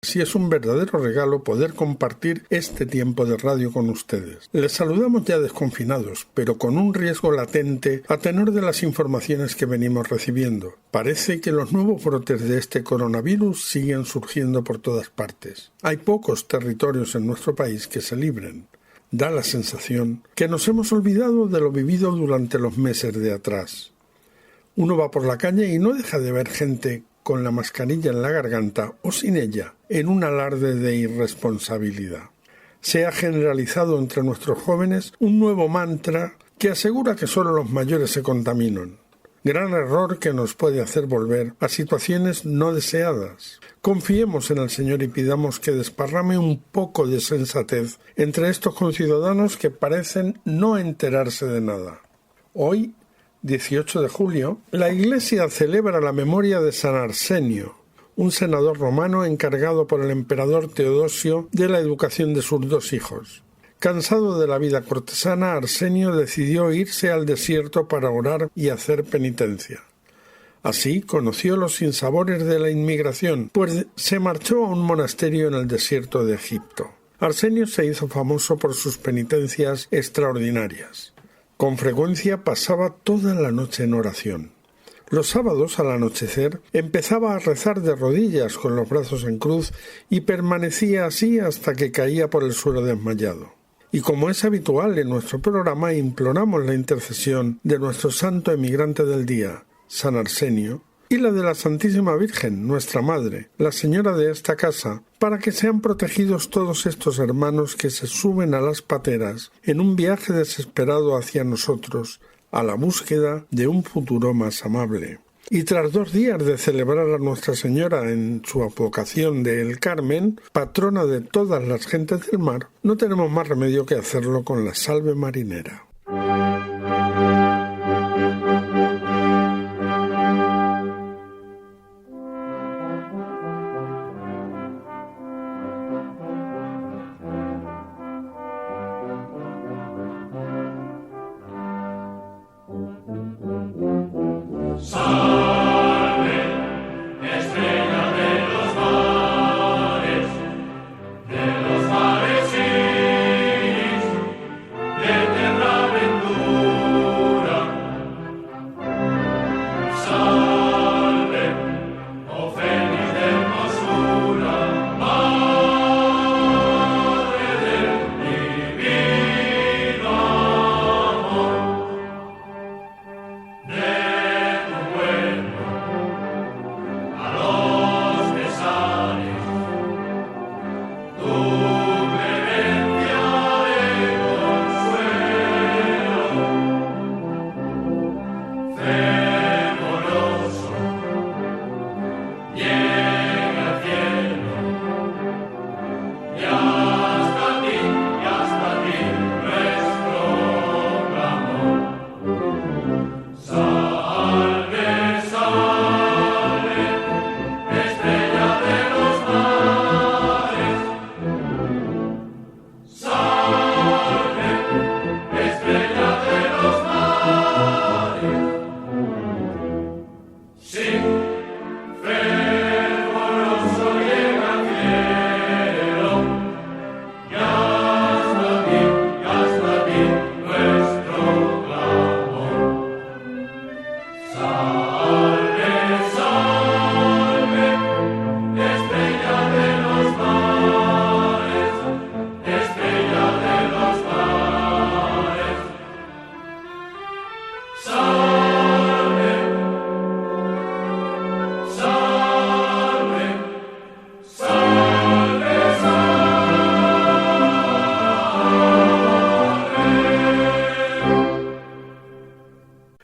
Sí, es un verdadero regalo poder compartir este tiempo de radio con ustedes. Les saludamos ya desconfinados, pero con un riesgo latente a tenor de las informaciones que venimos recibiendo. Parece que los nuevos brotes de este coronavirus siguen surgiendo por todas partes. Hay pocos territorios en nuestro país que se libren. Da la sensación que nos hemos olvidado de lo vivido durante los meses de atrás. Uno va por la calle y no deja de ver gente con la mascarilla en la garganta o sin ella, en un alarde de irresponsabilidad. Se ha generalizado entre nuestros jóvenes un nuevo mantra que asegura que solo los mayores se contaminan. Gran error que nos puede hacer volver a situaciones no deseadas. Confiemos en el Señor y pidamos que desparrame un poco de sensatez entre estos conciudadanos que parecen no enterarse de nada. Hoy, 18 de julio, la Iglesia celebra la memoria de San Arsenio, un senador romano encargado por el emperador Teodosio de la educación de sus dos hijos. Cansado de la vida cortesana, Arsenio decidió irse al desierto para orar y hacer penitencia. Así conoció los sinsabores de la inmigración, pues se marchó a un monasterio en el desierto de Egipto. Arsenio se hizo famoso por sus penitencias extraordinarias. Con frecuencia pasaba toda la noche en oración. Los sábados, al anochecer, empezaba a rezar de rodillas con los brazos en cruz y permanecía así hasta que caía por el suelo desmayado. Y como es habitual en nuestro programa, imploramos la intercesión de nuestro santo emigrante del día, San Arsenio, y la de la Santísima Virgen, nuestra Madre, la Señora de esta casa, para que sean protegidos todos estos hermanos que se suben a las pateras en un viaje desesperado hacia nosotros, a la búsqueda de un futuro más amable. Y tras 2 días de celebrar a Nuestra Señora en su advocación de El Carmen, patrona de todas las gentes del mar, no tenemos más remedio que hacerlo con la Salve Marinera.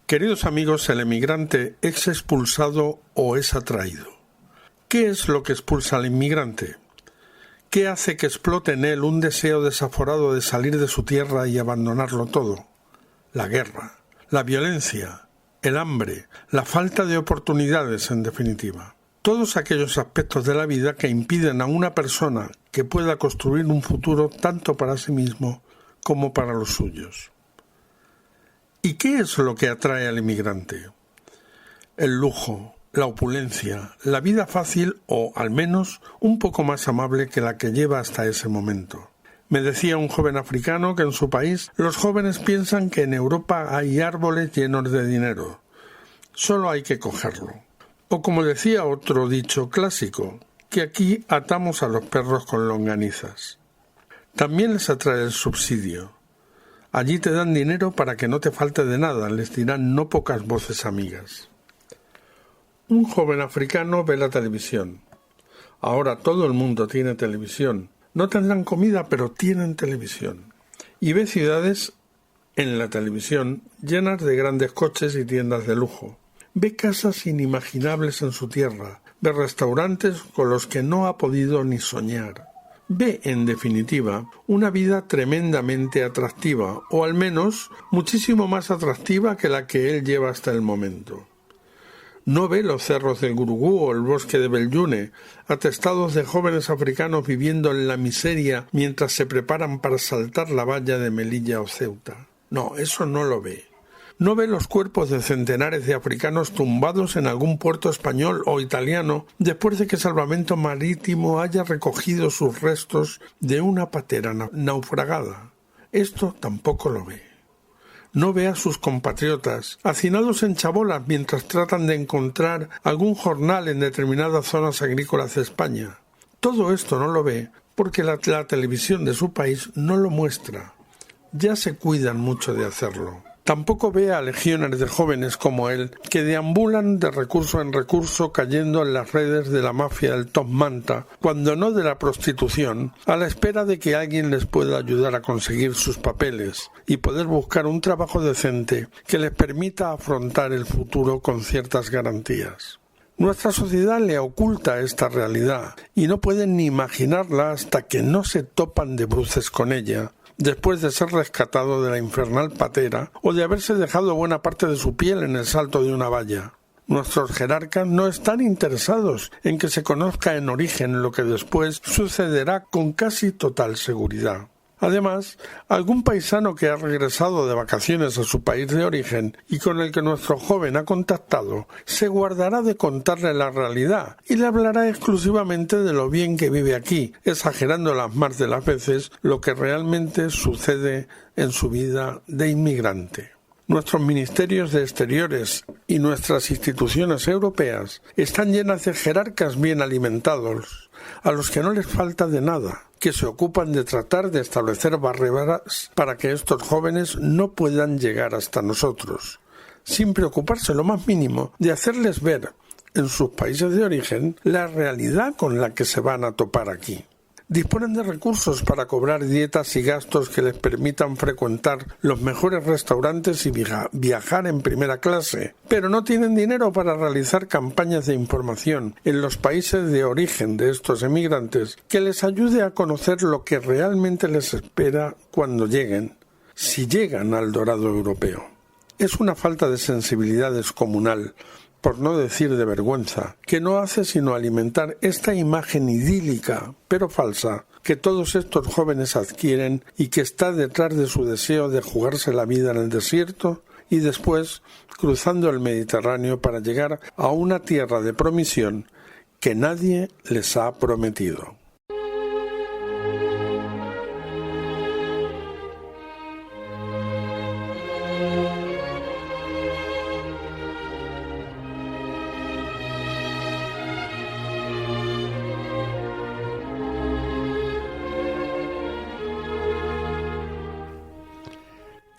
Queridos amigos, el emigrante ¿es expulsado o es atraído? ¿Qué es lo que expulsa al inmigrante? ¿Qué hace que explote en él un deseo desaforado de salir de su tierra y abandonarlo todo? La guerra, la violencia, el hambre, la falta de oportunidades, en definitiva. Todos aquellos aspectos de la vida que impiden a una persona que pueda construir un futuro tanto para sí mismo como para los suyos. ¿Y qué es lo que atrae al inmigrante? El lujo, la opulencia, la vida fácil o, al menos, un poco más amable que la que lleva hasta ese momento. Me decía un joven africano que en su país los jóvenes piensan que en Europa hay árboles llenos de dinero. Solo hay que cogerlo. O como decía otro dicho clásico, que aquí atamos a los perros con longanizas. También les atrae el subsidio. Allí te dan dinero para que no te falte de nada, les dirán no pocas voces amigas. Un joven africano ve la televisión. Ahora todo el mundo tiene televisión. No tendrán comida, pero tienen televisión. Y ve ciudades en la televisión llenas de grandes coches y tiendas de lujo. Ve casas inimaginables en su tierra. Ve restaurantes con los que no ha podido ni soñar. Ve, en definitiva, una vida tremendamente atractiva, o al menos muchísimo más atractiva que la que él lleva hasta el momento. No ve los cerros del Gurugú o el bosque de Beljune, atestados de jóvenes africanos viviendo en la miseria mientras se preparan para saltar la valla de Melilla o Ceuta. No, eso no lo ve. No ve los cuerpos de centenares de africanos tumbados en algún puerto español o italiano después de que Salvamento Marítimo haya recogido sus restos de una patera naufragada. Esto tampoco lo ve. No ve a sus compatriotas hacinados en chabolas mientras tratan de encontrar algún jornal en determinadas zonas agrícolas de España. Todo esto no lo ve porque la televisión de su país no lo muestra. Ya se cuidan mucho de hacerlo. Tampoco ve a legiones de jóvenes como él que deambulan de recurso en recurso cayendo en las redes de la mafia del top manta, cuando no de la prostitución, a la espera de que alguien les pueda ayudar a conseguir sus papeles y poder buscar un trabajo decente que les permita afrontar el futuro con ciertas garantías. Nuestra sociedad le oculta esta realidad y no pueden ni imaginarla hasta que no se topan de bruces con ella, después de ser rescatado de la infernal patera o de haberse dejado buena parte de su piel en el salto de una valla. Nuestros jerarcas no están interesados en que se conozca en origen lo que después sucederá con casi total seguridad. Además, algún paisano que ha regresado de vacaciones a su país de origen y con el que nuestro joven ha contactado se guardará de contarle la realidad y le hablará exclusivamente de lo bien que vive aquí, exagerando las más de las veces lo que realmente sucede en su vida de inmigrante. Nuestros ministerios de Exteriores y nuestras instituciones europeas están llenas de jerarcas bien alimentados, a los que no les falta de nada, que se ocupan de tratar de establecer barreras para que estos jóvenes no puedan llegar hasta nosotros, sin preocuparse lo más mínimo de hacerles ver en sus países de origen la realidad con la que se van a topar aquí. Disponen de recursos para cobrar dietas y gastos que les permitan frecuentar los mejores restaurantes y viajar en primera clase, pero no tienen dinero para realizar campañas de información en los países de origen de estos emigrantes que les ayude a conocer lo que realmente les espera cuando lleguen, si llegan al dorado europeo. Es una falta de sensibilidad descomunal, por no decir de vergüenza, que no hace sino alimentar esta imagen idílica, pero falsa, que todos estos jóvenes adquieren y que está detrás de su deseo de jugarse la vida en el desierto y después cruzando el Mediterráneo para llegar a una tierra de promisión que nadie les ha prometido.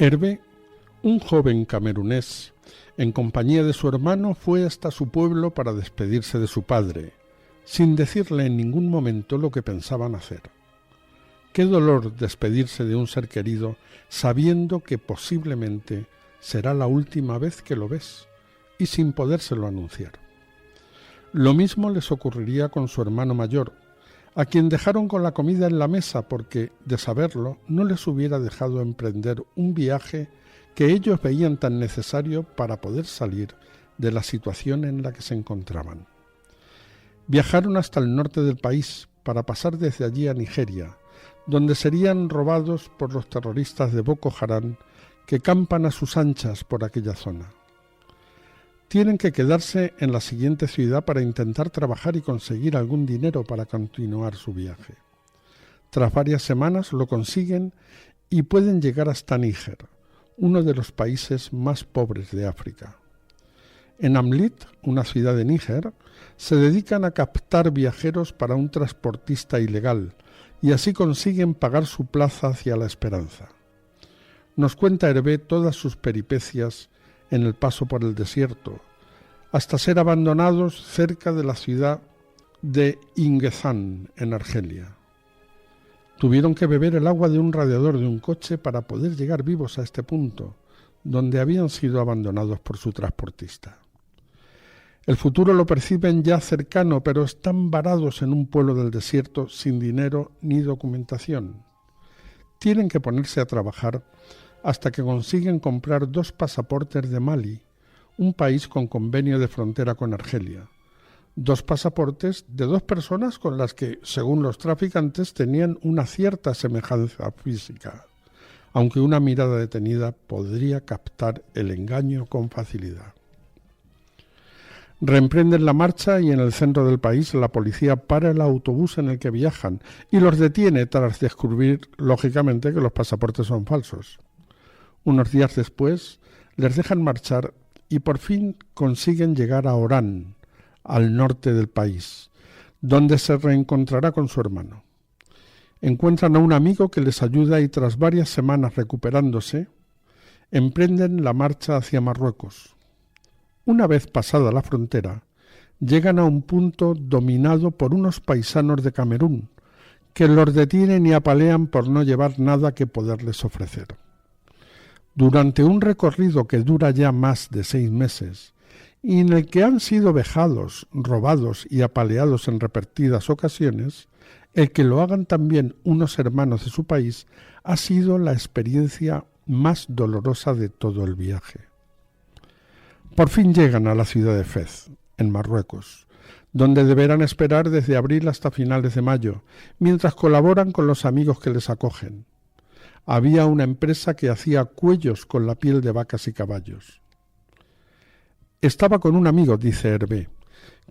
Hervé, un joven camerunés, en compañía de su hermano, fue hasta su pueblo para despedirse de su padre, sin decirle en ningún momento lo que pensaban hacer. Qué dolor despedirse de un ser querido sabiendo que posiblemente será la última vez que lo ves y sin podérselo anunciar. Lo mismo les ocurriría con su hermano mayor, a quien dejaron con la comida en la mesa porque, de saberlo, no les hubiera dejado emprender un viaje que ellos veían tan necesario para poder salir de la situación en la que se encontraban. Viajaron hasta el norte del país para pasar desde allí a Nigeria, donde serían robados por los terroristas de Boko Haram que campan a sus anchas por aquella zona. tienen que quedarse en la siguiente ciudad para intentar trabajar y conseguir algún dinero para continuar su viaje. Tras varias semanas lo consiguen y pueden llegar hasta Níger, uno de los países más pobres de África. En Amlit, una ciudad de Níger, se dedican a captar viajeros para un transportista ilegal y así consiguen pagar su plaza hacia la esperanza. Nos cuenta Hervé todas sus peripecias en el paso por el desierto, hasta ser abandonados cerca de la ciudad de Ingezan, en Argelia. Tuvieron que beber el agua de un radiador de un coche para poder llegar vivos a este punto, donde habían sido abandonados por su transportista. El futuro lo perciben ya cercano, pero están varados en un pueblo del desierto sin dinero ni documentación. Tienen que ponerse a trabajar hasta que consiguen comprar 2 pasaportes de Mali, un país con convenio de frontera con Argelia. 2 pasaportes de 2 personas con las que, según los traficantes, tenían una cierta semejanza física, aunque una mirada detenida podría captar el engaño con facilidad. Reemprenden la marcha y en el centro del país la policía para el autobús en el que viajan y los detiene tras descubrir, lógicamente, que los pasaportes son falsos. Unos días después les dejan marchar y por fin consiguen llegar a Orán, al norte del país, donde se reencontrará con su hermano. Encuentran a un amigo que les ayuda y tras varias semanas recuperándose, emprenden la marcha hacia Marruecos. Una vez pasada la frontera, llegan a un punto dominado por unos paisanos de Camerún, que los detienen y apalean por no llevar nada que poderles ofrecer. Durante un recorrido que dura ya más de 6 meses, y en el que han sido vejados, robados y apaleados en repetidas ocasiones, el que lo hagan también unos hermanos de su país ha sido la experiencia más dolorosa de todo el viaje. Por fin llegan a la ciudad de Fez, en Marruecos, donde deberán esperar desde abril hasta finales de mayo, mientras colaboran con los amigos que les acogen. Había una empresa que hacía cuellos con la piel de vacas y caballos. Estaba con un amigo, dice Hervé,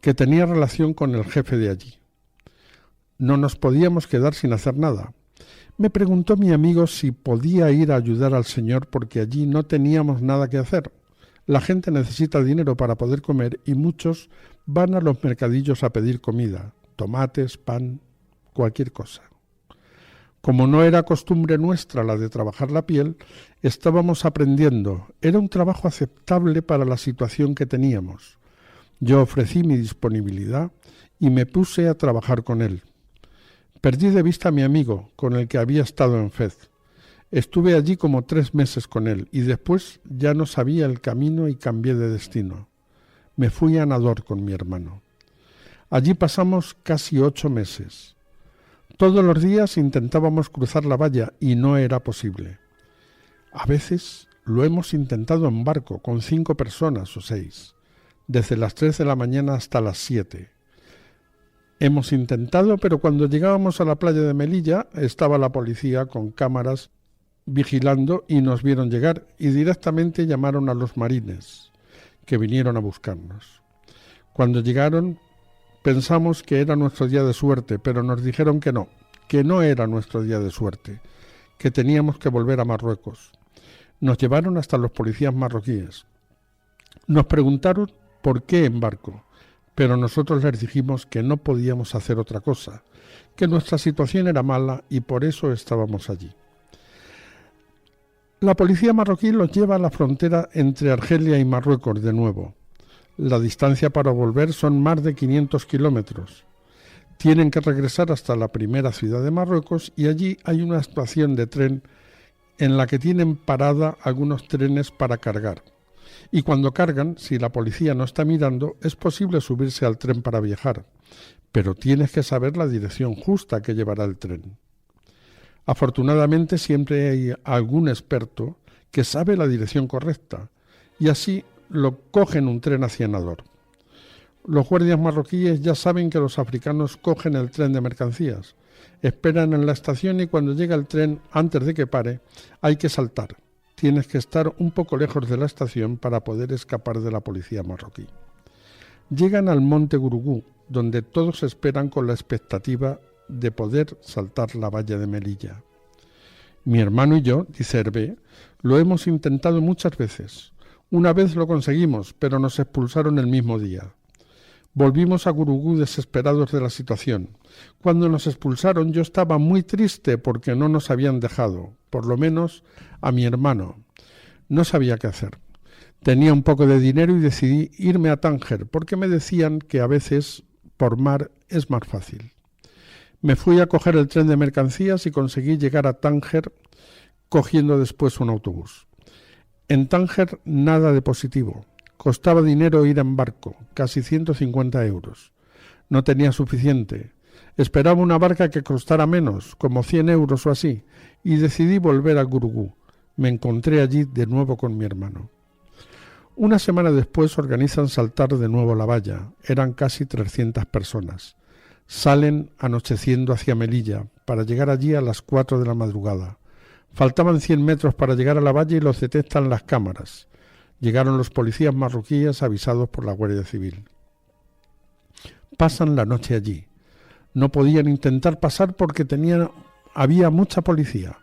que tenía relación con el jefe de allí. No nos podíamos quedar sin hacer nada. Me preguntó mi amigo si podía ir a ayudar al señor porque allí no teníamos nada que hacer. La gente necesita dinero para poder comer y muchos van a los mercadillos a pedir comida, tomates, pan, cualquier cosa. Como no era costumbre nuestra la de trabajar la piel, estábamos aprendiendo. Era un trabajo aceptable para la situación que teníamos. Yo ofrecí mi disponibilidad y me puse a trabajar con él. Perdí de vista a mi amigo, con el que había estado en Fez. Estuve allí como 3 meses con él y después ya no sabía el camino y cambié de destino. Me fui a Nador con mi hermano. Allí pasamos casi 8 meses. Todos los días intentábamos cruzar la valla y no era posible. A veces lo hemos intentado en barco con 5 personas o 6, desde las 3 de la mañana hasta las 7. Hemos intentado, pero cuando llegábamos a la playa de Melilla estaba la policía con cámaras vigilando y nos vieron llegar y directamente llamaron a los marines, que vinieron a buscarnos. Cuando llegaron pensamos que era nuestro día de suerte, pero nos dijeron que no era nuestro día de suerte, que teníamos que volver a Marruecos. Nos llevaron hasta los policías marroquíes. Nos preguntaron por qué en barco, pero nosotros les dijimos que no podíamos hacer otra cosa, que nuestra situación era mala y por eso estábamos allí. La policía marroquí los lleva a la frontera entre Argelia y Marruecos de nuevo. La distancia para volver son más de 500 kilómetros. Tienen que regresar hasta la primera ciudad de Marruecos y allí hay una estación de tren en la que tienen parada algunos trenes para cargar. Y cuando cargan, si la policía no está mirando, es posible subirse al tren para viajar, pero tienes que saber la dirección justa que llevará el tren. Afortunadamente siempre hay algún experto que sabe la dirección correcta y así lo cogen un tren hacia Nador. Los guardias marroquíes ya saben que los africanos cogen el tren de mercancías. Esperan en la estación y cuando llega el tren, antes de que pare, hay que saltar. tienes que estar un poco lejos de la estación para poder escapar de la policía marroquí. Llegan al monte Gurugú, donde todos esperan con la expectativa de poder saltar la valla de Melilla. Mi hermano y yo, dice Hervé, lo hemos intentado muchas veces. Una vez lo conseguimos, pero nos expulsaron el mismo día. Volvimos a Gurugú desesperados de la situación. Cuando nos expulsaron yo estaba muy triste porque no nos habían dejado, por lo menos a mi hermano. No sabía qué hacer. Tenía un poco de dinero y decidí irme a Tánger porque me decían que a veces por mar es más fácil. Me fui a coger el tren de mercancías y conseguí llegar a Tánger cogiendo después un autobús. En Tánger nada de positivo. Costaba dinero ir en barco, casi 150 euros. No tenía suficiente. Esperaba una barca que costara menos, como 100 euros o así, y decidí volver a Gurugú. Me encontré allí de nuevo con mi hermano. Una semana después organizan saltar de nuevo la valla. Eran casi 300 personas. Salen anocheciendo hacia Melilla, para llegar allí a las 4 de la madrugada. Faltaban 100 metros para llegar a la valla y los detectan las cámaras. Llegaron los policías marroquíes avisados por la Guardia Civil. Pasan la noche allí. No podían intentar pasar porque había mucha policía,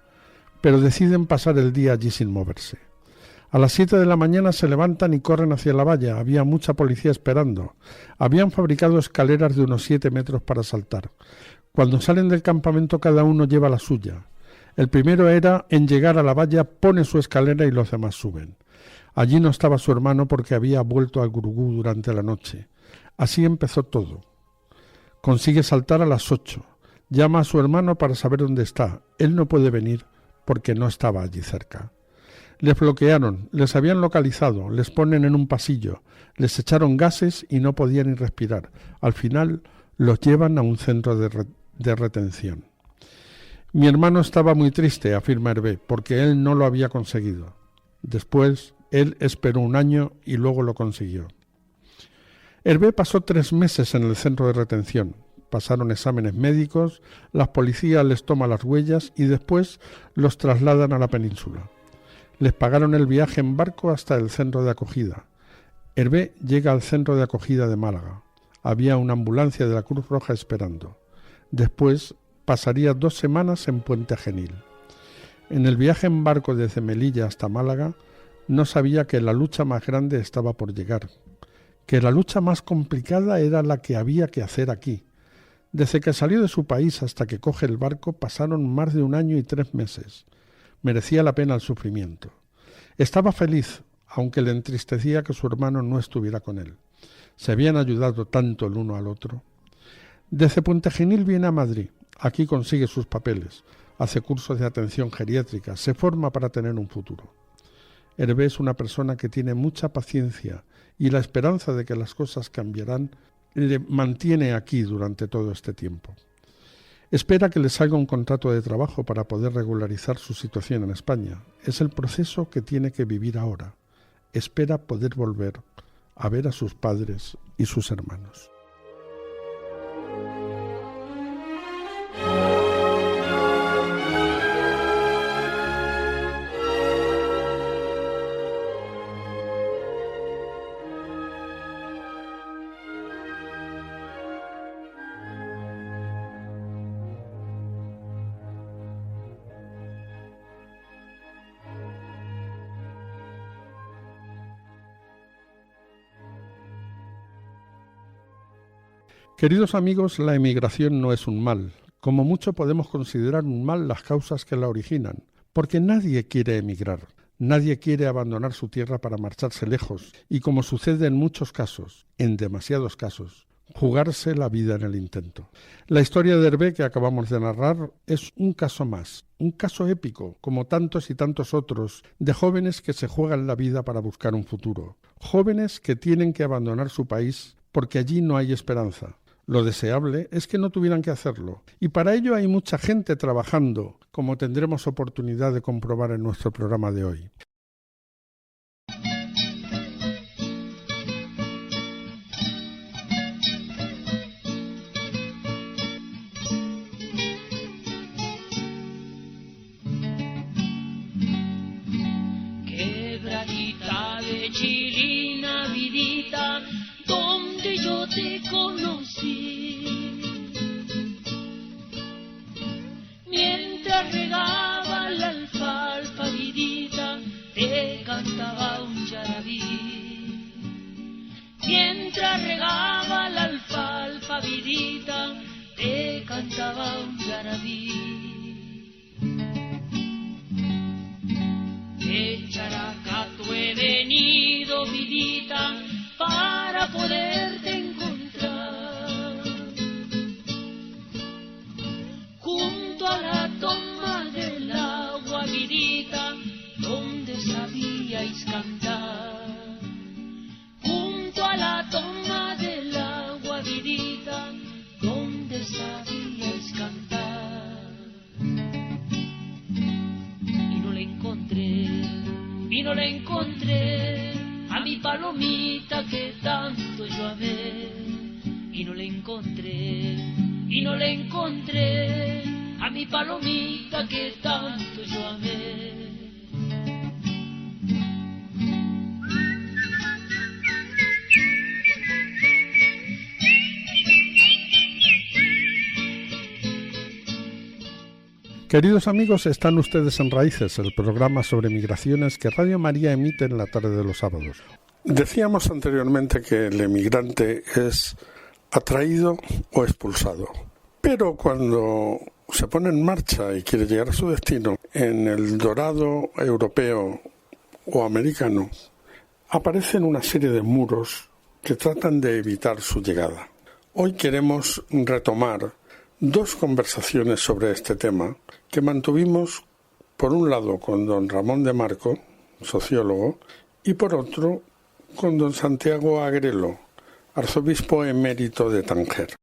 pero deciden pasar el día allí sin moverse. A las 7 de la mañana se levantan y corren hacia la valla. Había mucha policía esperando. Habían fabricado escaleras de unos 7 metros para saltar. Cuando salen del campamento cada uno lleva la suya. El primero era en llegar a la valla, pone su escalera y los demás suben. Allí no estaba su hermano porque había vuelto a Gurugú durante la noche. Así empezó todo. Consigue saltar a las 8. Llama a su hermano para saber dónde está. Él no puede venir porque no estaba allí cerca. Les bloquearon, les habían localizado, les ponen en un pasillo, les echaron gases y no podían ni respirar. Al final los llevan a un centro de retención. Mi hermano estaba muy triste, afirma Hervé, porque él no lo había conseguido. Después, él esperó un año y luego lo consiguió. Hervé pasó 3 meses en el centro de retención. Pasaron exámenes médicos, las policías les toman las huellas y después los trasladan a la península. Les pagaron el viaje en barco hasta el centro de acogida. Hervé llega al centro de acogida de Málaga. Había una ambulancia de la Cruz Roja esperando. Después pasaría 2 semanas en Puente Genil. En el viaje en barco desde Melilla hasta Málaga, no sabía que la lucha más grande estaba por llegar, que la lucha más complicada era la que había que hacer aquí. Desde que salió de su país hasta que coge el barco pasaron más de 1 año y 3 meses. Merecía la pena el sufrimiento. Estaba feliz, aunque le entristecía que su hermano no estuviera con él. Se habían ayudado tanto el uno al otro. Desde Puente Genil viene a Madrid. Aquí consigue sus papeles, hace cursos de atención geriátrica, se forma para tener un futuro. Hervé es una persona que tiene mucha paciencia y la esperanza de que las cosas cambiarán le mantiene aquí durante todo este tiempo. Espera que le salga un contrato de trabajo para poder regularizar su situación en España. Es el proceso que tiene que vivir ahora. Espera poder volver a ver a sus padres y sus hermanos. Queridos amigos, la emigración no es un mal. Como mucho podemos considerar un mal las causas que la originan, porque nadie quiere emigrar. Nadie quiere abandonar su tierra para marcharse lejos y, como sucede en muchos casos, en demasiados casos, jugarse la vida en el intento. La historia de Hervé que acabamos de narrar es un caso más, un caso épico, como tantos y tantos otros, de jóvenes que se juegan la vida para buscar un futuro. Jóvenes que tienen que abandonar su país porque allí no hay esperanza. Lo deseable es que no tuvieran que hacerlo, y para ello hay mucha gente trabajando, como tendremos oportunidad de comprobar en nuestro programa de hoy. vidita, donde yo te conocí. Mientras regaba la alfalfa, vidita, te cantaba un yarabí. Mientras regaba la alfalfa, vidita, te cantaba un yarabí. De Characato he venido, vidita, para poderte encontrar. Junto a la toma del agua, vidita, donde sabíais cantar. Junto a la toma del agua, vidita, donde sabíais cantar. Y no la encontré, a mi palomita que tanto yo amé. Y no la encontré, a mi palomita que tanto yo amé. Queridos amigos, están ustedes en Raíces, el programa sobre migraciones que Radio María emite en la tarde de los sábados. Decíamos anteriormente que el emigrante es atraído o expulsado, pero cuando se pone en marcha y quiere llegar a su destino, en el dorado europeo o americano, aparecen una serie de muros que tratan de evitar su llegada. Hoy queremos retomar dos conversaciones sobre este tema que mantuvimos, por un lado, con don Ramón de Marco, sociólogo, y por otro, con don Santiago Agrelo, arzobispo emérito de Tánger.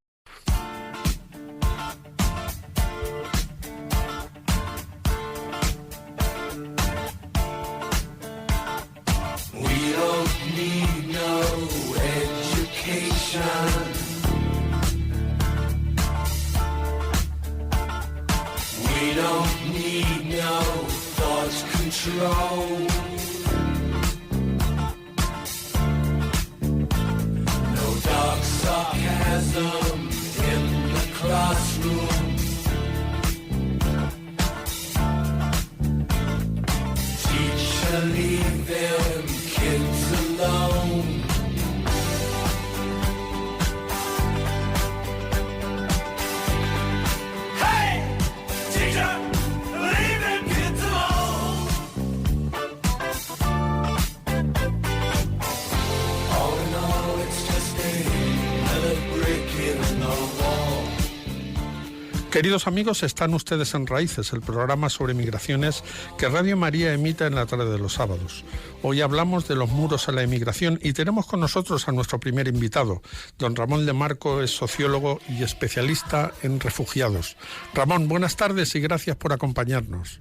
Queridos amigos, están ustedes en Raíces, el programa sobre migraciones que Radio María emite en la tarde de los sábados. Hoy hablamos de los muros a la emigración y tenemos con nosotros a nuestro primer invitado. Don Ramón de Marco es sociólogo y especialista en refugiados. Ramón, buenas tardes y gracias por acompañarnos.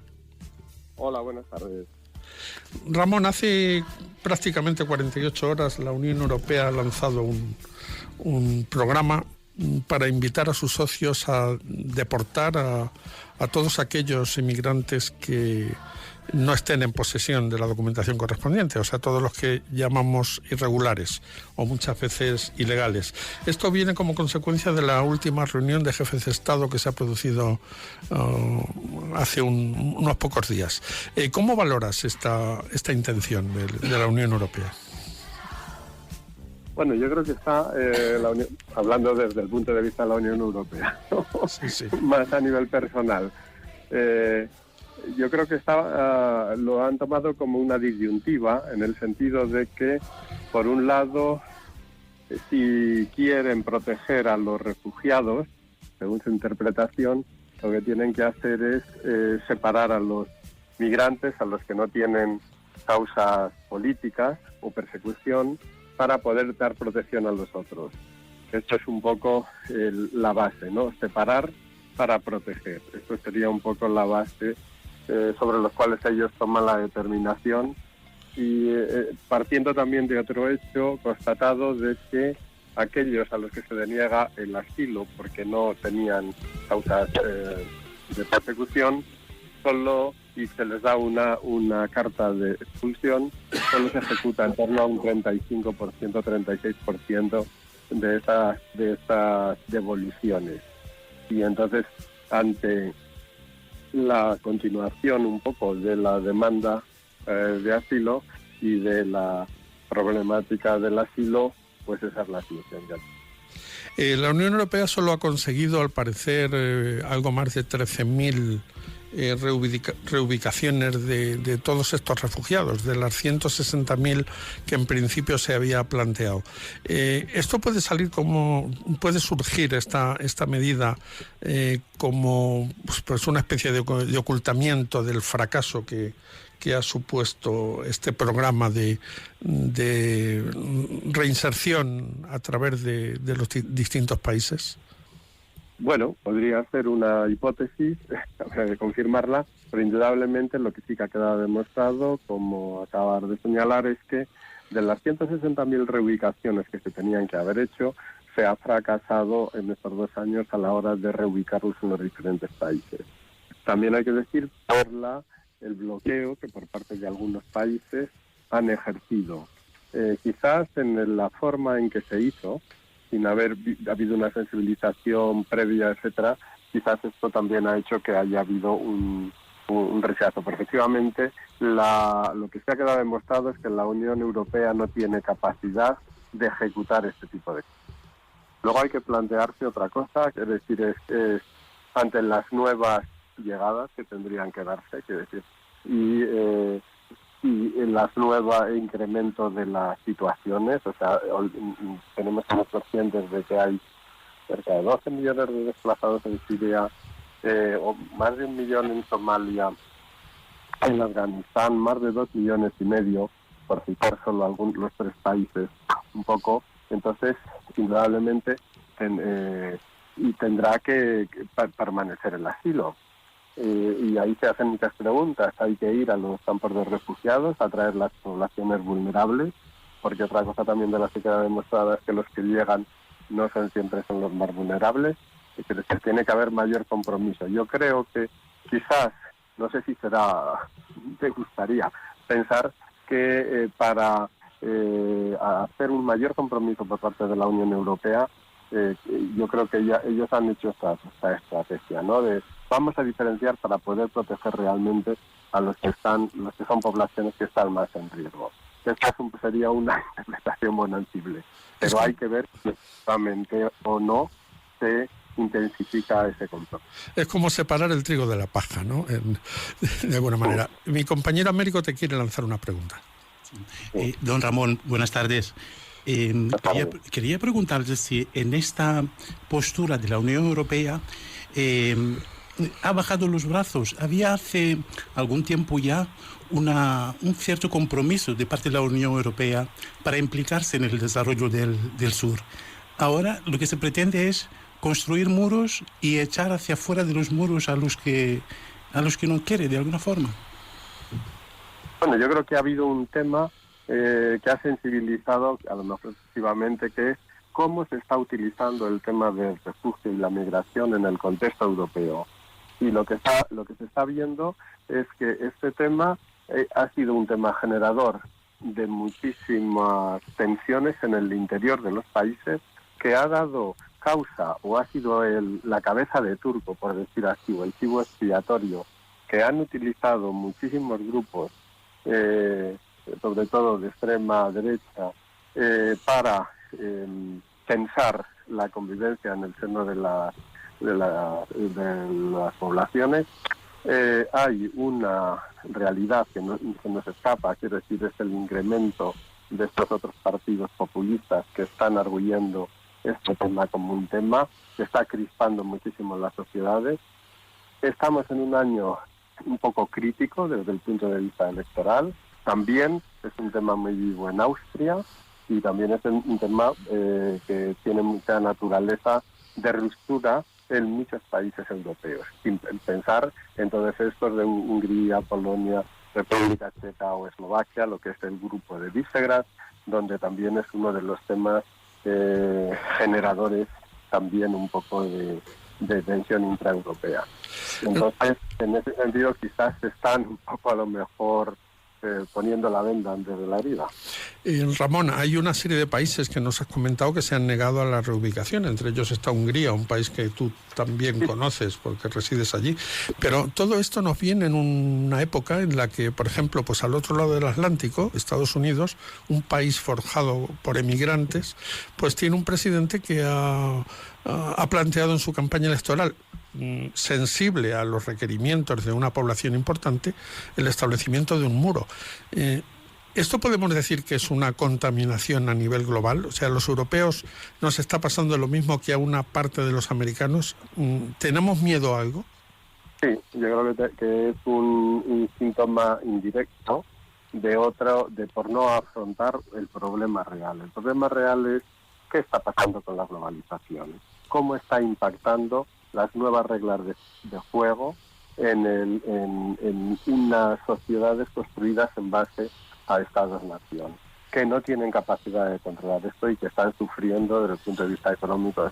Hola, buenas tardes. Ramón, hace prácticamente 48 horas la Unión Europea ha lanzado un programa para invitar a sus socios a deportar a todos aquellos inmigrantes que no estén en posesión de la documentación correspondiente, o sea, todos los que llamamos irregulares o muchas veces ilegales. Esto viene como consecuencia de la última reunión de jefes de Estado que se ha producido hace unos pocos días. ¿Cómo valoras esta intención de la Unión Europea? Bueno, yo creo que está hablando desde el punto de vista de la Unión Europea, ¿no? Sí. Más a nivel personal. Yo creo que lo han tomado como una disyuntiva, en el sentido de que, por un lado, si quieren proteger a los refugiados, según su interpretación, lo que tienen que hacer es separar a los migrantes, a los que no tienen causas políticas o persecución, para poder dar protección a los otros. Esto es un poco la base, ¿no? Separar para proteger. Esto sería un poco la base sobre los cuales ellos toman la determinación y partiendo también de otro hecho constatado de que aquellos a los que se deniega el asilo porque no tenían causas de persecución, y se les da una carta de expulsión, solo se ejecuta en torno a un 35%, 36% de estas devoluciones. Y entonces, ante la continuación un poco de la demanda de asilo y de la problemática del asilo, pues esa es la situación ya. La Unión Europea solo ha conseguido, al parecer, algo más de 13.000 reubicaciones de todos estos refugiados, de las 160.000 que en principio se había planteado. ¿Esto puede surgir esta medida como pues una especie de ocultamiento del fracaso que ha supuesto este programa de reinserción a través de los distintos países? Bueno, podría ser una hipótesis, habría que confirmarla, pero indudablemente lo que sí que ha quedado demostrado, como acabar de señalar, es que de las 160.000 reubicaciones que se tenían que haber hecho, se ha fracasado en estos 2 años a la hora de reubicarlos en los diferentes países. También hay que decir por el bloqueo que por parte de algunos países han ejercido. Quizás en la forma en que se hizo, sin haber habido una sensibilización previa, etcétera, quizás esto también ha hecho que haya habido un rechazo. Pero efectivamente, lo que se ha quedado demostrado es que la Unión Europea no tiene capacidad de ejecutar este tipo de cosas. Luego hay que plantearse otra cosa, es decir, es ante las nuevas llegadas que tendrían que darse, y las nuevas incrementos de las situaciones, o sea, tenemos que ser conscientes de que hay cerca de 12 millones de desplazados en Siria, o más de 1 millón en Somalia, en Afganistán, más de 2,5 millones, por citar solo los 3 países, un poco. Entonces, indudablemente, tendrá que permanecer el asilo. Y ahí se hacen muchas preguntas. Hay que ir a los campos de refugiados, a traer las poblaciones vulnerables, porque otra cosa también de la que queda demostrada es que los que llegan no siempre son los más vulnerables, y que tiene que haber mayor compromiso. Yo creo que quizás, no sé si te gustaría pensar que para hacer un mayor compromiso por parte de la Unión Europea, yo creo que ellos han hecho esta estrategia, ¿no? Vamos a diferenciar para poder proteger realmente a los que son poblaciones que están más en riesgo. Esta sería una interpretación bonantible, pero hay que ver si efectivamente o no se intensifica ese control. Es como separar el trigo de la paja, ¿no? De alguna manera. Mi compañero Américo te quiere lanzar una pregunta. Don Ramón, buenas tardes. Quería preguntarle si en esta postura de la Unión Europea ha bajado los brazos. Había hace algún tiempo ya un cierto compromiso de parte de la Unión Europea para implicarse en el desarrollo del sur. Ahora lo que se pretende es construir muros y echar hacia afuera de los muros a los que no quiere, de alguna forma. Bueno, yo creo que ha habido un tema que ha sensibilizado, a lo mejor excesivamente, que es cómo se está utilizando el tema del refugio y la migración en el contexto europeo. Y lo que se está viendo es que este tema ha sido un tema generador de muchísimas tensiones en el interior de los países, que ha dado causa o ha sido la cabeza de turco, por decir así, o el chivo expiatorio, que han utilizado muchísimos grupos, sobre todo de extrema derecha, para tensar la convivencia en el seno de las poblaciones. Hay una realidad que nos escapa, quiero decir, es el incremento de estos otros partidos populistas que están arguyendo este tema como un tema que está crispando muchísimo las sociedades. Estamos en un año un poco crítico desde el punto de vista electoral. También es un tema muy vivo en Austria y también es un tema que tiene mucha naturaleza de ruptura en muchos países europeos, sin pensar en todos estos de Hungría, Polonia, República Checa o Eslovaquia, lo que es el grupo de Visegrad, donde también es uno de los temas generadores también un poco de tensión intraeuropea. Entonces, en ese sentido, quizás están un poco a lo mejor poniendo la venda antes de la herida. Ramón, hay una serie de países que nos has comentado que se han negado a la reubicación, entre ellos está Hungría, un país que tú también conoces porque resides allí, pero todo esto nos viene en una época en la que, por ejemplo, pues al otro lado del Atlántico, Estados Unidos, un país forjado por emigrantes, pues tiene un presidente que ha planteado en su campaña electoral, sensible a los requerimientos de una población importante, el establecimiento de un muro. ¿Esto podemos decir que es una contaminación a nivel global? O sea, ¿los europeos nos está pasando lo mismo que a una parte de los americanos? ¿Tenemos miedo a algo? Sí, yo creo que es un síntoma indirecto de por no afrontar el problema real. El problema real es qué está pasando con la globalización, cómo está impactando las nuevas reglas de juego en unas sociedades construidas en base a Estados-nación, que no tienen capacidad de controlar esto y que están sufriendo desde el punto de vista económico.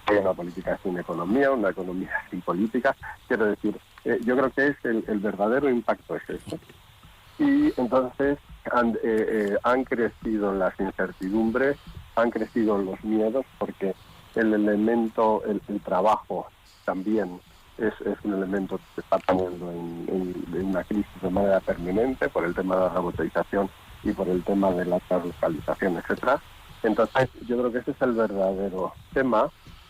Hay una política sin economía, una economía sin política. Quiero decir, yo creo que es el verdadero impacto es esto. Y entonces han crecido las incertidumbres, han crecido los miedos, porque el elemento, el trabajo también es un elemento que se está poniendo en una crisis de manera permanente por el tema de la robotización y por el tema de la translocalización, etcétera. Entonces, yo creo que ese es el verdadero tema,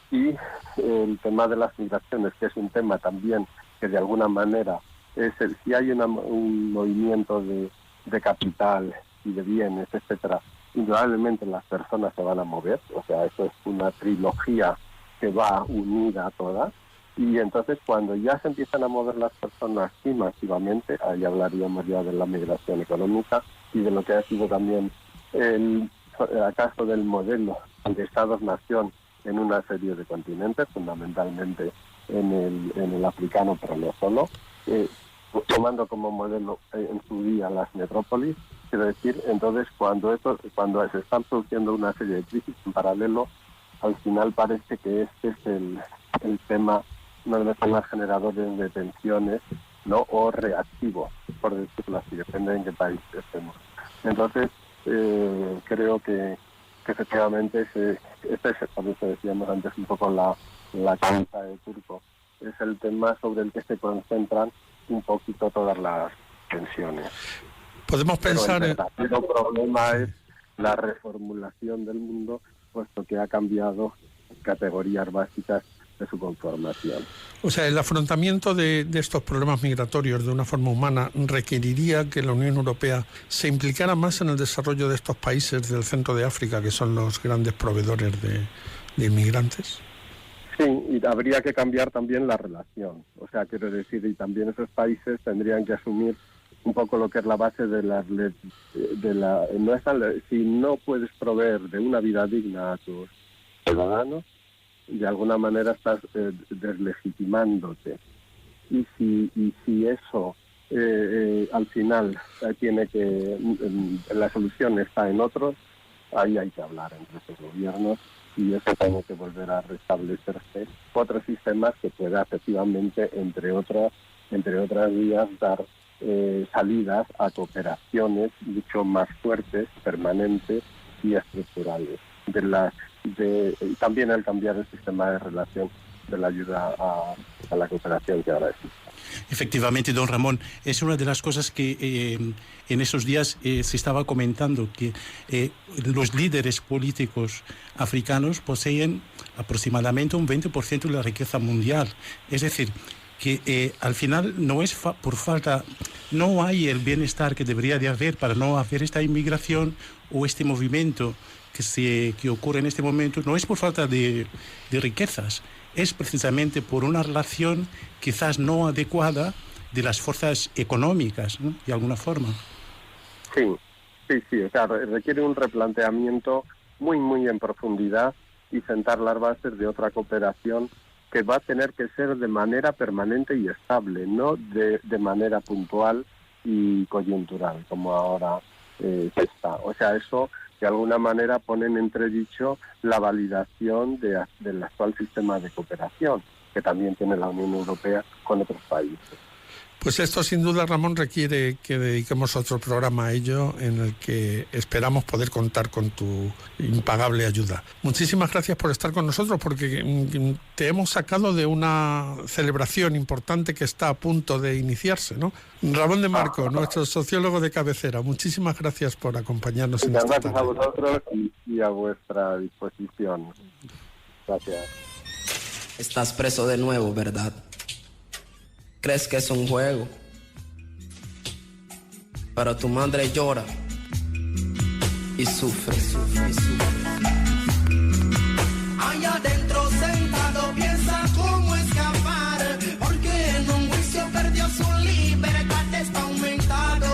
y el tema de las migraciones, que es un tema también que de alguna manera si hay un movimiento de capital y de bienes, etcétera, indudablemente las personas se van a mover. O sea, eso es una trilogía que va unida a todas. Y entonces cuando ya se empiezan a mover las personas y masivamente, ahí hablaríamos ya de la migración económica y de lo que ha sido también el acaso del modelo de Estados-nación en una serie de continentes, fundamentalmente en el africano, pero no solo, tomando como modelo en su día las metrópolis. Quiero decir, entonces cuando se están produciendo una serie de crisis en paralelo, al final parece que este es el tema, uno de los temas generadores de tensiones, ¿no? O reactivo, por decirlo así, depende de en qué país estemos. Entonces, creo que efectivamente este es, por eso decíamos antes un poco la cabeza de turco, es el tema sobre el que se concentran un poquito todas las tensiones. Podemos pensar el verdadero problema es la reformulación del mundo, puesto que ha cambiado categorías básicas de su conformación. O sea, el afrontamiento de estos problemas migratorios de una forma humana requeriría que la Unión Europea se implicara más en el desarrollo de estos países del centro de África, que son los grandes proveedores de inmigrantes. Sí, y habría que cambiar también la relación. O sea, quiero decir, y también esos países tendrían que asumir un poco lo que es la base si no puedes proveer de una vida digna a tus ciudadanos, de alguna manera estás deslegitimándote. Y si eso al final la solución está en otros, ahí hay que hablar entre esos gobiernos, y eso tiene que volver a restablecerse otros sistemas que pueda efectivamente, entre otras vías, dar salidas a cooperaciones mucho más fuertes, permanentes y estructurales. También al cambiar el sistema de relación de la ayuda a la cooperación que ahora existe. Efectivamente, don Ramón, es una de las cosas que en esos días se estaba comentando, que los líderes políticos africanos poseen aproximadamente un 20% de la riqueza mundial. Es decir, que al final no es por falta, no hay el bienestar que debería de haber para no hacer esta inmigración o este movimiento que ocurre en este momento, no es por falta de riquezas, es precisamente por una relación quizás no adecuada de las fuerzas económicas, ¿no? De alguna forma. Sí, o sea, requiere un replanteamiento muy, muy en profundidad y sentar las bases de otra cooperación que va a tener que ser de manera permanente y estable, no de manera puntual y coyuntural, como ahora se está. O sea, eso de alguna manera pone en entredicho la validación del actual sistema de cooperación. que también tiene la Unión Europea con otros países. Pues esto sin duda, Ramón, requiere que dediquemos otro programa a ello, en el que esperamos poder contar con tu impagable ayuda. Muchísimas gracias por estar con nosotros, porque te hemos sacado de una celebración importante que está a punto de iniciarse, ¿no? Ramón de Marco, nuestro sociólogo de cabecera, muchísimas gracias por acompañarnos en esta tarde. Gracias a vosotros y a vuestra disposición. Gracias. Estás preso de nuevo, ¿verdad? ¿Crees que es un juego? Pero tu madre llora y sufre. Allá adentro sentado piensa cómo escapar, porque en un juicio perdió su libertad, está aumentado.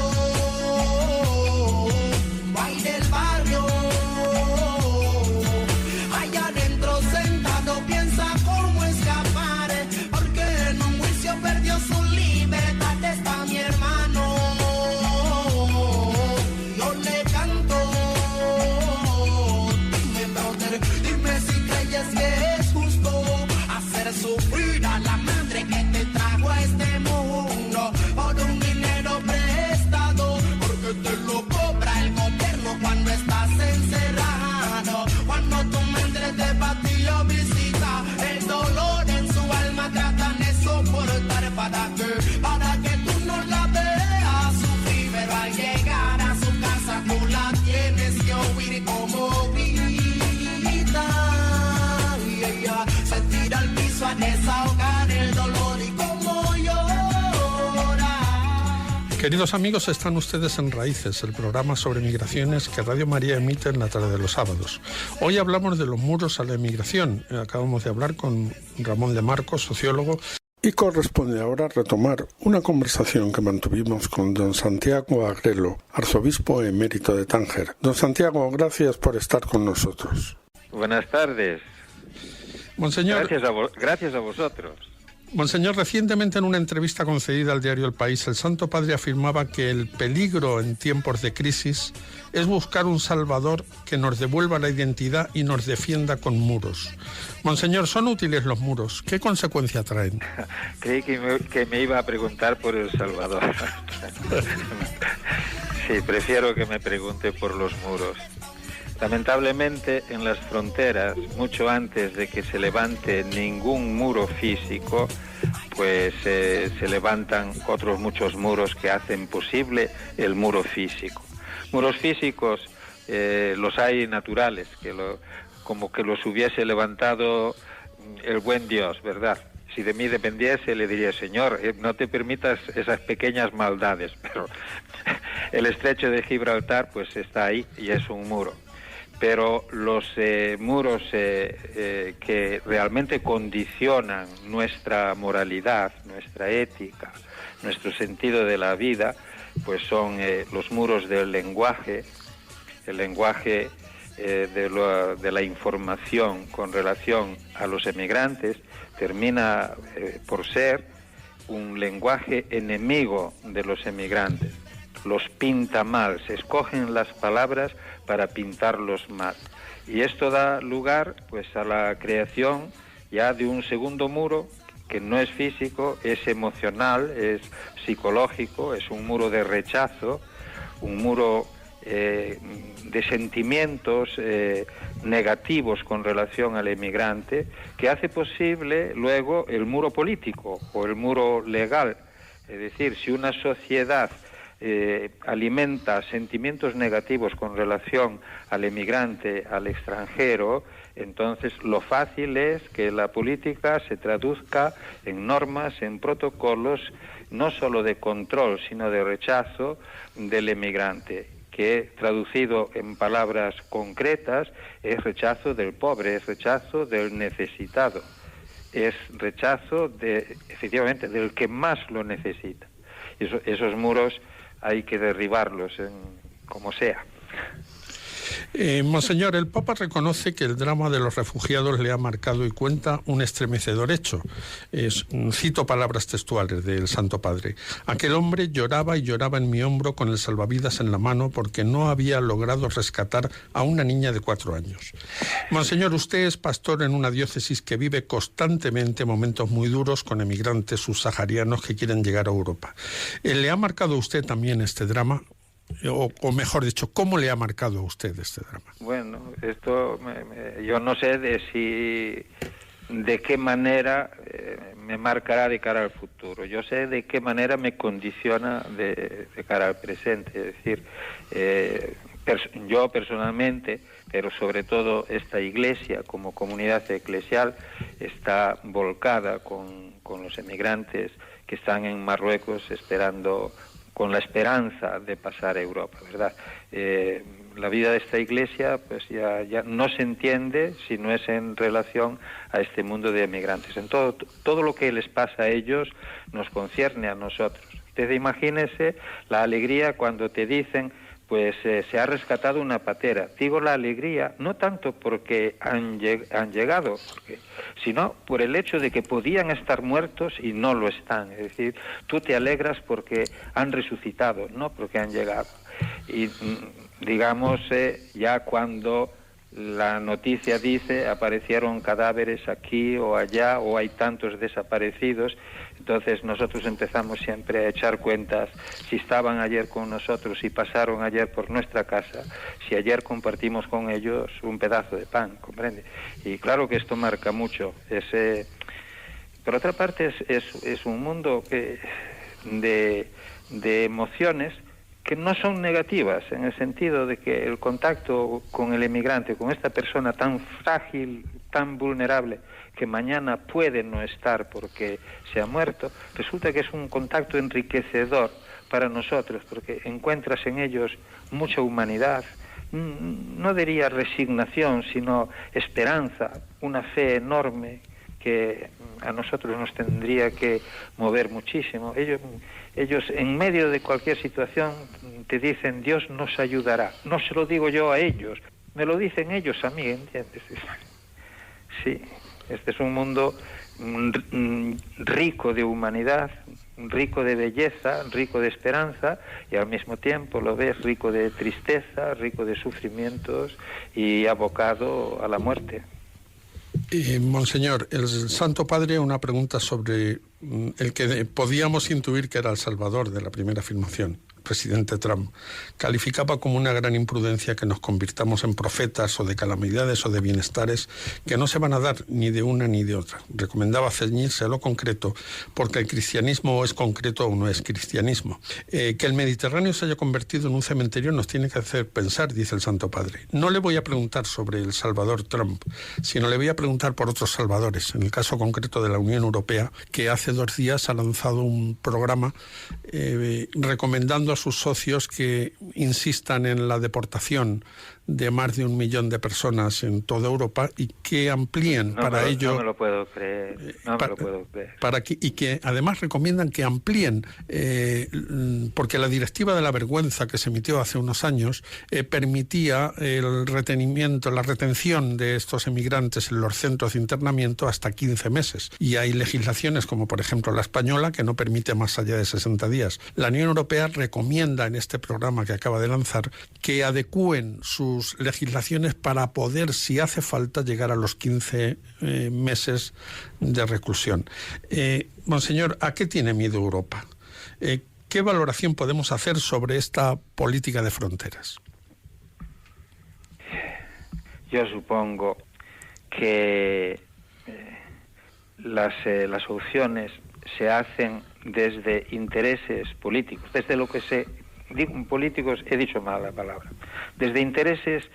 Ay, del barrio. Allá adentro sentado piensa cómo escapar, porque en un juicio perdió su libertad, está mi hermano. Yo le canto. Dime, brother, dime si creyes que es justo hacer sufrir a la madre que te trajo a este mundo por un dinero prestado, porque te lo cobra el gobierno cuando estás encerrado. Cuando tu madre te batió visita, el dolor en su alma tratan de soportar para que tú no la veas sufrir, pero al llegar a su casa tú la tienes que oír como grita, y ella se tira al piso a desahogar el dolor y como llora. Queridos amigos, están ustedes en Raíces, el programa sobre migraciones que Radio María emite en la tarde de los sábados. Hoy hablamos de los muros a la emigración. Acabamos de hablar con Ramón de Marco, sociólogo. Y corresponde ahora retomar una conversación que mantuvimos con don Santiago Agrelo, arzobispo emérito de Tánger. Don Santiago, gracias por estar con nosotros. Buenas tardes. Monseñor, gracias a vosotros. Monseñor, recientemente en una entrevista concedida al diario El País, el Santo Padre afirmaba que el peligro en tiempos de crisis es buscar un Salvador que nos devuelva la identidad y nos defienda con muros. Monseñor, ¿son útiles los muros? ¿Qué consecuencia traen? Creí que me iba a preguntar por el Salvador. Sí, prefiero que me pregunte por los muros. Lamentablemente, en las fronteras, mucho antes de que se levante ningún muro físico, pues se levantan otros muchos muros que hacen posible el muro físico. Muros físicos los hay naturales, como que los hubiese levantado el buen Dios, ¿verdad? Si de mí dependiese, le diría, Señor, no te permitas esas pequeñas maldades, pero el estrecho de Gibraltar pues está ahí y es un muro. Pero los muros que realmente condicionan nuestra moralidad, nuestra ética, nuestro sentido de la vida, pues son los muros del lenguaje, el lenguaje de la información con relación a los emigrantes termina por ser un lenguaje enemigo de los emigrantes. Los pinta mal, se escogen las palabras para pintarlos mal. Y esto da lugar pues a la creación ya de un segundo muro que no es físico, es emocional, es psicológico, es un muro de rechazo, un muro de sentimientos negativos con relación al emigrante, que hace posible luego el muro político o el muro legal. Es decir, si una sociedad alimenta sentimientos negativos con relación al emigrante, al extranjero, entonces lo fácil es que la política se traduzca en normas, en protocolos, no solo de control, sino de rechazo del emigrante, que traducido en palabras concretas es rechazo del pobre, es rechazo del necesitado, es rechazo efectivamente del que más lo necesita. Esos muros hay que derribarlos como sea. Monseñor, el Papa reconoce que el drama de los refugiados le ha marcado y cuenta un estremecedor hecho. Cito palabras textuales del Santo Padre. Aquel hombre lloraba y lloraba en mi hombro con el salvavidas en la mano porque no había logrado rescatar a una niña de 4 años. Monseñor, usted es pastor en una diócesis que vive constantemente momentos muy duros con emigrantes subsaharianos que quieren llegar a Europa. ¿Le ha marcado a usted también este drama? O mejor dicho, ¿cómo le ha marcado a usted este drama? Bueno, esto yo no sé de qué manera me marcará de cara al futuro. Yo sé de qué manera me condiciona de cara al presente. Es decir, yo personalmente, pero sobre todo esta Iglesia como comunidad eclesial, está volcada con los emigrantes que están en Marruecos esperando, con la esperanza de pasar a Europa, ¿verdad? La vida de esta Iglesia pues ya no se entiende si no es en relación a este mundo de emigrantes. En todo lo que les pasa a ellos nos concierne a nosotros. Usted imagínese la alegría cuando te dicen pues se ha rescatado una patera. Digo la alegría no tanto porque han llegado, sino por el hecho de que podían estar muertos y no lo están. Es decir, tú te alegras porque han resucitado, no porque han llegado. Y digamos, ya cuando la noticia dice aparecieron cadáveres aquí o allá o hay tantos desaparecidos, entonces nosotros empezamos siempre a echar cuentas si estaban ayer con nosotros, si pasaron ayer por nuestra casa, si ayer compartimos con ellos un pedazo de pan, ¿comprende? Y claro que esto marca mucho. Por otra parte es un mundo de emociones que no son negativas, en el sentido de que el contacto con el emigrante, con esta persona tan frágil, tan vulnerable, que mañana puede no estar porque se ha muerto, resulta que es un contacto enriquecedor para nosotros, porque encuentras en ellos mucha humanidad, no diría resignación, sino esperanza, una fe enorme que a nosotros nos tendría que mover muchísimo. Ellos en medio de cualquier situación te dicen Dios nos ayudará. No se lo digo yo a ellos, me lo dicen ellos a mí, ¿entiendes? Sí, este es un mundo rico de humanidad, rico de belleza, rico de esperanza, y al mismo tiempo lo ves rico de tristeza, rico de sufrimientos y abocado a la muerte. Monseñor, el Santo Padre, una pregunta sobre el que podíamos intuir que era el salvador de la primera afirmación, el presidente Trump. Calificaba como una gran imprudencia que nos convirtamos en profetas o de calamidades o de bienestares que no se van a dar ni de una ni de otra. Recomendaba ceñirse a lo concreto porque el cristianismo o es concreto o no es cristianismo. Que el Mediterráneo se haya convertido en un cementerio nos tiene que hacer pensar, dice el Santo Padre. No le voy a preguntar sobre el Salvador Trump, sino le voy a preguntar por otros salvadores. En el caso concreto de la Unión Europea, que hace 2 días ha lanzado un programa recomendando a sus socios que insistan en la deportación de más de 1 millón de personas en toda Europa y que amplíen para ello... No me lo puedo creer, me lo puedo creer. Y que además recomiendan que amplíen, porque la directiva de la vergüenza que se emitió hace unos años permitía el retenimiento, la retención de estos emigrantes en los centros de internamiento hasta 15 meses. Y hay legislaciones como por ejemplo la española que no permite más allá de 60 días. La Unión Europea recomienda en este programa que acaba de lanzar que adecúen sus legislaciones para poder, si hace falta, llegar a los 15 meses de reclusión. Monseñor, ¿a qué tiene miedo Europa? ¿Qué valoración podemos hacer sobre esta política de fronteras? Yo supongo que las opciones se hacen desde intereses políticos, desde lo que digo políticos, he dicho mal la palabra, desde intereses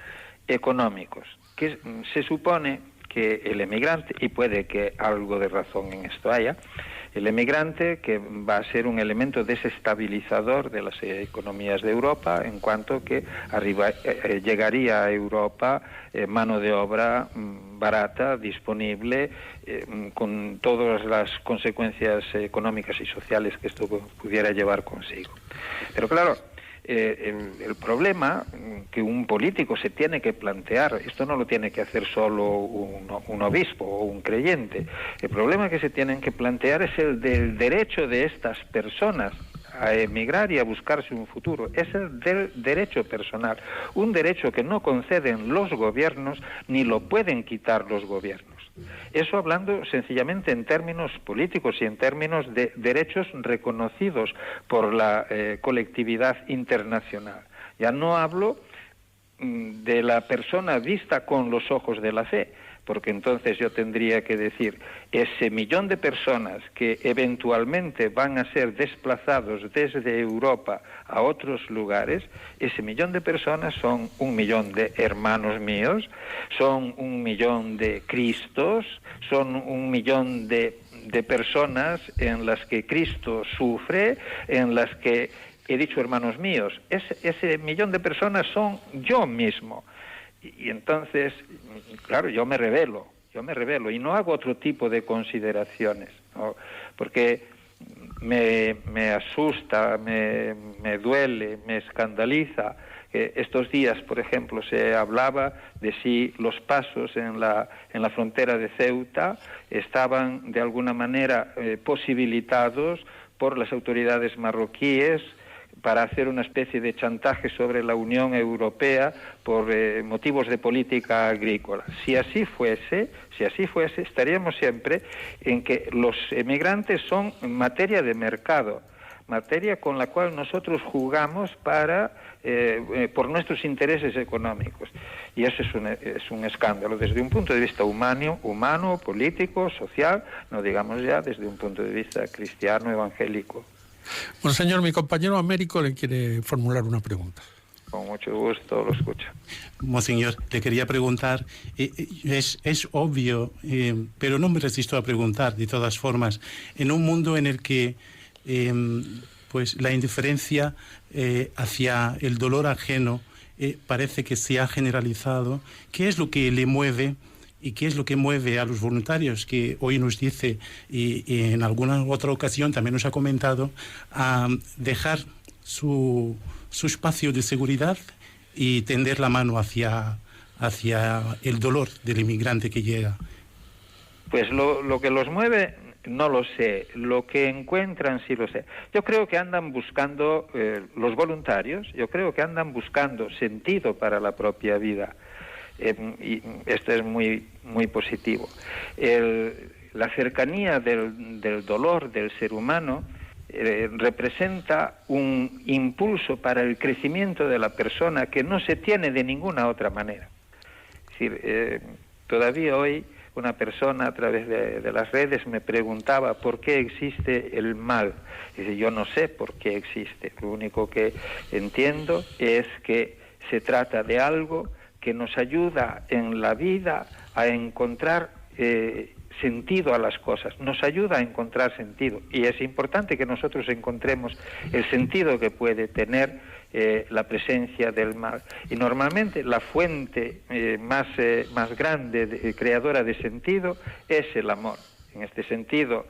económicos, que se supone que el emigrante, y puede que algo de razón en esto haya, el emigrante que va a ser un elemento desestabilizador de las economías de Europa, en cuanto que llegaría a Europa mano de obra barata, disponible, con todas las consecuencias económicas y sociales que esto pudiera llevar consigo. Pero claro, El problema que un político se tiene que plantear, esto no lo tiene que hacer solo un obispo o un creyente, el problema que se tienen que plantear es el del derecho de estas personas a emigrar y a buscarse un futuro. Es el del derecho personal, un derecho que no conceden los gobiernos ni lo pueden quitar los gobiernos. Eso hablando sencillamente en términos políticos y en términos de derechos reconocidos por la colectividad internacional. Ya no hablo de la persona vista con los ojos de la fe, porque entonces yo tendría que decir, ese millón de personas que eventualmente van a ser desplazados desde Europa a otros lugares, ese millón de personas son 1 millón de hermanos míos, son 1 millón de Cristos, son 1 millón de personas en las que Cristo sufre, en las que, he dicho hermanos míos, ese millón de personas son yo mismo. Y entonces, claro, yo me rebelo y no hago otro tipo de consideraciones, ¿no? Porque me asusta, me duele, me escandaliza. Estos días, por ejemplo, se hablaba de si los pasos en la frontera de Ceuta estaban de alguna manera posibilitados por las autoridades marroquíes para hacer una especie de chantaje sobre la Unión Europea por motivos de política agrícola. Si así fuese, estaríamos siempre en que los emigrantes son materia de mercado, materia con la cual nosotros jugamos por nuestros intereses económicos. Y eso es un escándalo desde un punto de vista humano, político, social, no digamos ya desde un punto de vista cristiano, evangélico. Bueno, señor, mi compañero Américo le quiere formular una pregunta. Con mucho gusto, lo escucho. Monseñor, le quería preguntar, es obvio, pero no me resisto a preguntar, de todas formas, en un mundo en el que pues la indiferencia hacia el dolor ajeno parece que se ha generalizado, ¿qué es lo que le mueve? ¿Y qué es lo que mueve a los voluntarios, que hoy nos dice, y en alguna otra ocasión también nos ha comentado, a dejar su espacio de seguridad y tender la mano hacia el dolor del inmigrante que llega? Pues lo que los mueve no lo sé, lo que encuentran sí lo sé. Yo creo que andan buscando, los voluntarios, yo creo que andan buscando sentido para la propia vida. Y esto es muy, muy positivo. La cercanía del dolor del ser humano representa un impulso para el crecimiento de la persona que no se tiene de ninguna otra manera. Es decir, todavía hoy una persona a través de las redes me preguntaba por qué existe el mal. Y dice, yo no sé por qué existe. Lo único que entiendo es que se trata de algo que nos ayuda en la vida a encontrar sentido a las cosas, nos ayuda a encontrar sentido, y es importante que nosotros encontremos el sentido que puede tener la presencia del mal. Y normalmente la fuente más grande, creadora de sentido, es el amor. En este sentido,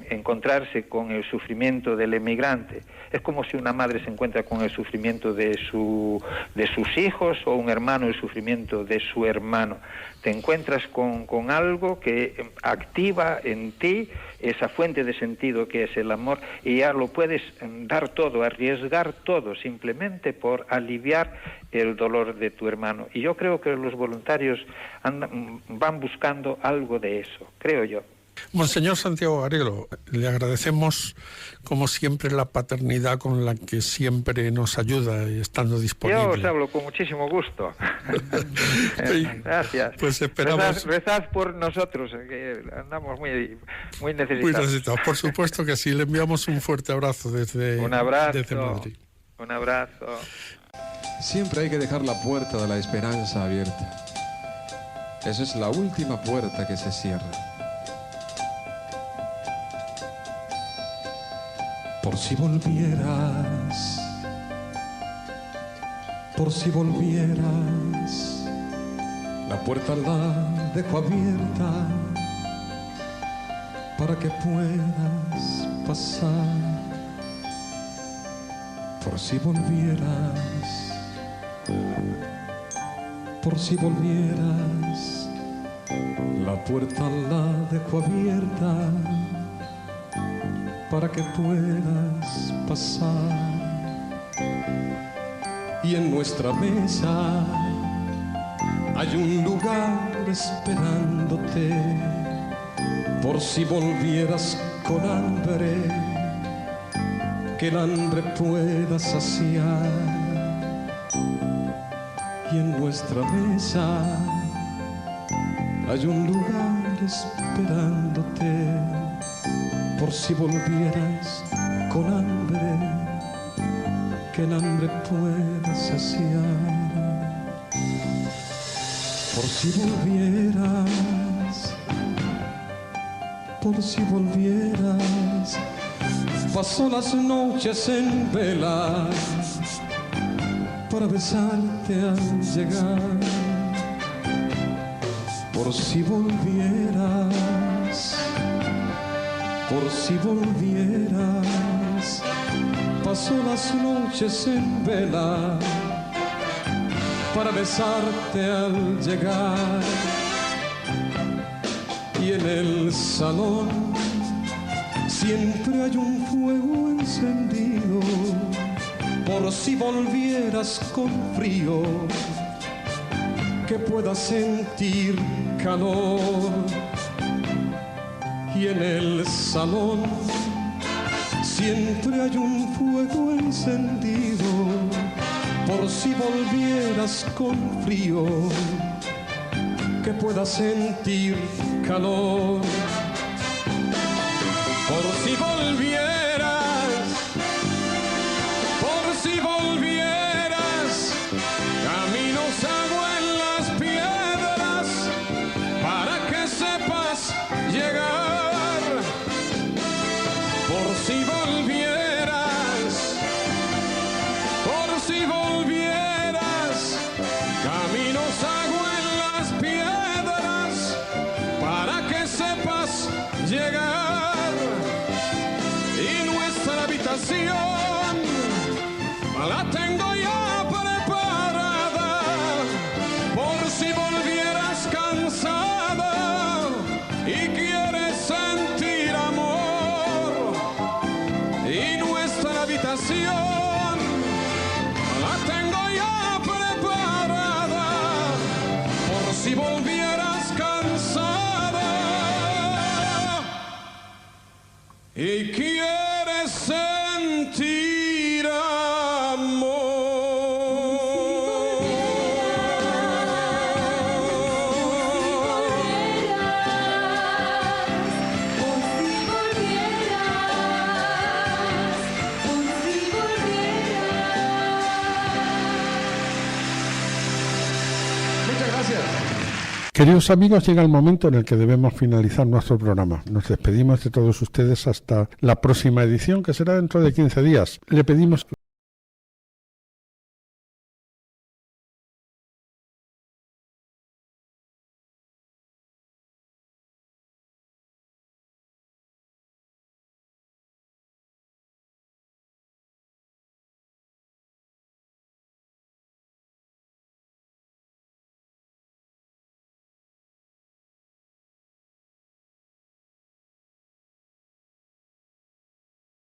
encontrarse con el sufrimiento del emigrante es como si una madre se encuentra con el sufrimiento de sus hijos, o un hermano el sufrimiento de su hermano. Te encuentras con algo que activa en ti esa fuente de sentido que es el amor, y ya lo puedes dar todo, arriesgar todo, simplemente por aliviar el dolor de tu hermano. Y yo creo que los voluntarios van buscando algo de eso, creo yo. Monseñor Santiago Garrido, le agradecemos como siempre la paternidad con la que siempre nos ayuda y estando disponible. Yo os hablo con muchísimo gusto. Gracias. Pues esperamos... Rezad por nosotros, que andamos muy necesitados. Muy necesitados, por supuesto que sí. Le enviamos un fuerte abrazo desde Madrid. Un abrazo. Siempre hay que dejar la puerta de la esperanza abierta. Esa es la última puerta que se cierra. Por si volvieras, la puerta la dejo abierta para que puedas pasar. por si volvieras, por si volvieras, la puerta la dejo abierta para que puedas pasar. Y en nuestra mesa hay un lugar esperándote, por si volvieras con hambre, que el hambre pueda saciar. Y en nuestra mesa hay un lugar esperándote, por si volvieras con hambre, que el hambre pueda saciar. Por si volvieras, por si volvieras, paso las noches en vela para besarte al llegar. Por si volvieras, por si volvieras, paso las noches en vela para besarte al llegar. Y en el salón siempre hay un fuego encendido, por si volvieras con frío, que puedas sentir calor. Y en el salón siempre hay un fuego encendido, por si volvieras con frío, que puedas sentir calor. Por si volvieras, por si volvieras, caminos hago en las piedras para que sepas llegar. Por si volvieras, por si volvieras, caminos hago en las piedras para que sepas llegar. Y nuestra habitación la tengo ya preparada, por si volvieras cansada y quieres sentir amor. Y nuestra habitación la tengo ya preparada, por si volvieras cansada y quieres sentir amor. Muchas gracias. Queridos amigos, llega el momento en el que debemos finalizar nuestro programa. Nos despedimos de todos ustedes hasta la próxima edición, que será dentro de 15 días. Le pedimos